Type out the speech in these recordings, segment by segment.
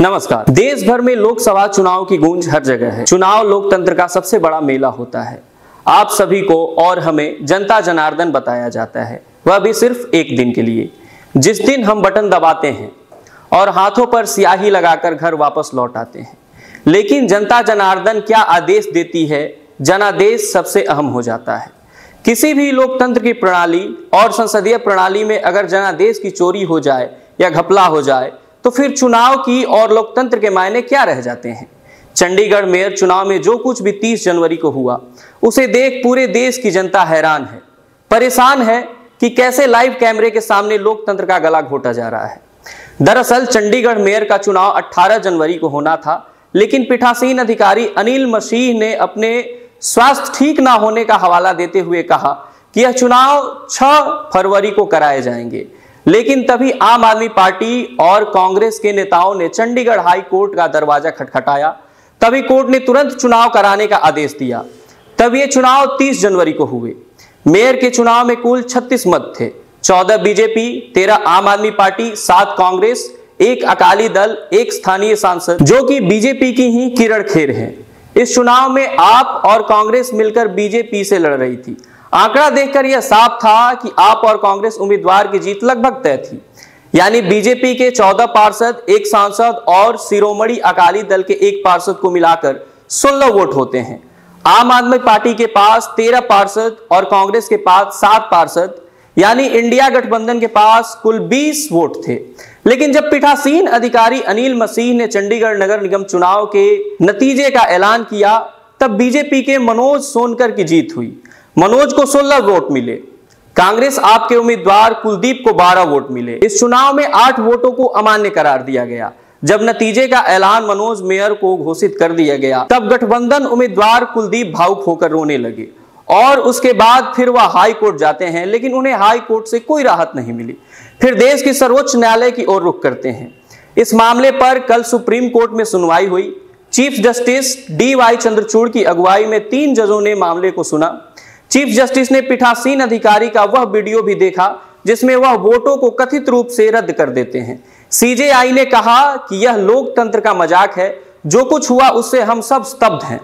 नमस्कार। देश भर में लोकसभा चुनाव की गूंज हर जगह है। चुनाव लोकतंत्र का सबसे बड़ा मेला होता है। आप सभी को और हमें जनता जनार्दन बताया जाता है, वह भी सिर्फ एक दिन के लिए, जिस दिन हम बटन दबाते हैं और हाथों पर स्याही लगाकर घर वापस लौट आते हैं। लेकिन जनता जनार्दन क्या आदेश देती है, जनादेश सबसे अहम हो जाता है। किसी भी लोकतंत्र की प्रणाली और संसदीय प्रणाली में अगर जनादेश की चोरी हो जाए या घपला हो जाए तो फिर चुनाव की और लोकतंत्र के मायने क्या रह जाते हैं। चंडीगढ़ मेयर चुनाव में जो कुछ भी 30 जनवरी को हुआ, उसे देख पूरे देश की जनता हैरान है, परेशान है कि कैसे लाइव कैमरे के सामने लोकतंत्र का गला घोटा जा रहा है। दरअसल चंडीगढ़ मेयर का चुनाव 18 जनवरी को होना था, लेकिन पीठासीन अधिकारी अनिल मसीह ने अपने स्वास्थ्य ठीक ना होने का हवाला देते हुए कहा कि यह चुनाव 6 फरवरी को कराए जाएंगे। लेकिन तभी आम आदमी पार्टी और कांग्रेस के नेताओं ने चंडीगढ़ हाई कोर्ट का दरवाजा खटखटाया। तभी कोर्ट ने तुरंत चुनाव कराने का आदेश दिया। तब ये चुनाव 30 जनवरी को हुए। मेयर के चुनाव में कुल 36 मत थे। 14 बीजेपी, 13 आम आदमी पार्टी, 7 कांग्रेस, 1 अकाली दल, 1 स्थानीय सांसद जो कि बीजेपी की ही किरण खेर है। इस चुनाव में आप और कांग्रेस मिलकर बीजेपी से लड़ रही थी। आंकड़ा देखकर यह साफ था कि आप और कांग्रेस उम्मीदवार की जीत लगभग तय थी। यानी बीजेपी के 14 पार्षद, 1 सांसद और शिरोमणि अकाली दल के 1 पार्षद को मिलाकर 16 वोट होते हैं। आम आदमी पार्टी के पास 13 पार्षद और कांग्रेस के पास 7 पार्षद, यानी इंडिया गठबंधन के पास कुल 20 वोट थे। लेकिन जब पीठासीन अधिकारी अनिल मसीह ने चंडीगढ़ नगर निगम चुनाव के नतीजे का ऐलान किया, तब बीजेपी के मनोज सोनकर की जीत हुई। मनोज को 16 वोट मिले। कांग्रेस आपके उम्मीदवार कुलदीप को 12 वोट मिले। इस चुनाव में 8 वोटों को अमान्य करार दिया गया। जब नतीजे का ऐलान मनोज मेयर को घोषित कर दिया गया, तब गठबंधन उम्मीदवार कुलदीप भावुक होकर रोने लगे और उसके बाद फिर वह हाई कोर्ट जाते हैं, लेकिन उन्हें हाई कोर्ट से कोई राहत नहीं मिली। फिर देश की सर्वोच्च न्यायालय की ओर रुख करते हैं। इस मामले पर कल सुप्रीम कोर्ट में सुनवाई हुई। चीफ जस्टिस DY चंद्रचूड़ की अगुवाई में 3 जजों ने मामले को सुना। चीफ जस्टिस ने पीठासीन अधिकारी का वह वीडियो भी देखा जिसमें वह वोटों को कथित रूप से रद्द कर देते हैं। CJI ने कहा कि यह लोकतंत्र का मजाक है, जो कुछ हुआ उससे हम सब स्तब्ध हैं।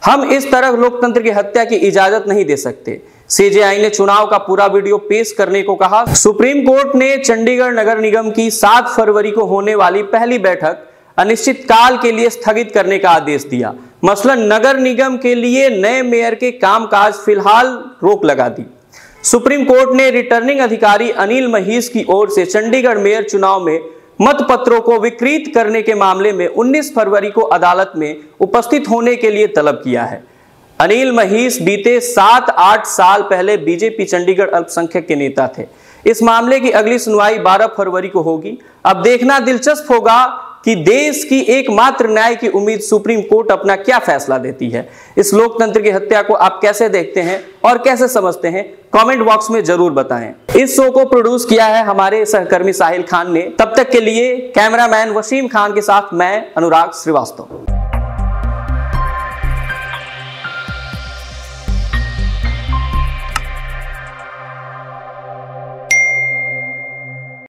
हम इस तरह लोकतंत्र की हत्या की इजाजत नहीं दे सकते। CJI ने चुनाव का पूरा वीडियो पेश करने को कहा। सुप्रीम कोर्ट ने चंडीगढ़ नगर निगम की 7 फरवरी को होने वाली पहली बैठक अनिश्चित काल के लिए स्थगित करने का आदेश दिया। मसलन नगर निगम के लिए नए मेयर के कामकाज फिलहाल रोक लगा दी। सुप्रीम कोर्ट ने रिटर्निंग अधिकारी अनिल महीस की ओर से चंडीगढ़ मेयर चुनाव में मतपत्रों को विकृत करने के मामले में 19 फरवरी को अदालत में उपस्थित होने के लिए तलब किया है। अनिल महीस बीते 7-8 साल पहले बीजेपी चंडीगढ़ अल्पसंख्यक के नेता थे। इस मामले की अगली सुनवाई 12 फरवरी को होगी। अब देखना दिलचस्प होगा कि देश की एकमात्र न्याय की उम्मीद सुप्रीम कोर्ट अपना क्या फैसला देती है। इस लोकतंत्र की हत्या को आप कैसे देखते हैं और कैसे समझते हैं, कमेंट बॉक्स में जरूर बताएं। इस शो को प्रोड्यूस किया है हमारे सहकर्मी साहिल खान ने। तब तक के लिए कैमरामैन वसीम खान के साथ मैं अनुराग श्रीवास्तव।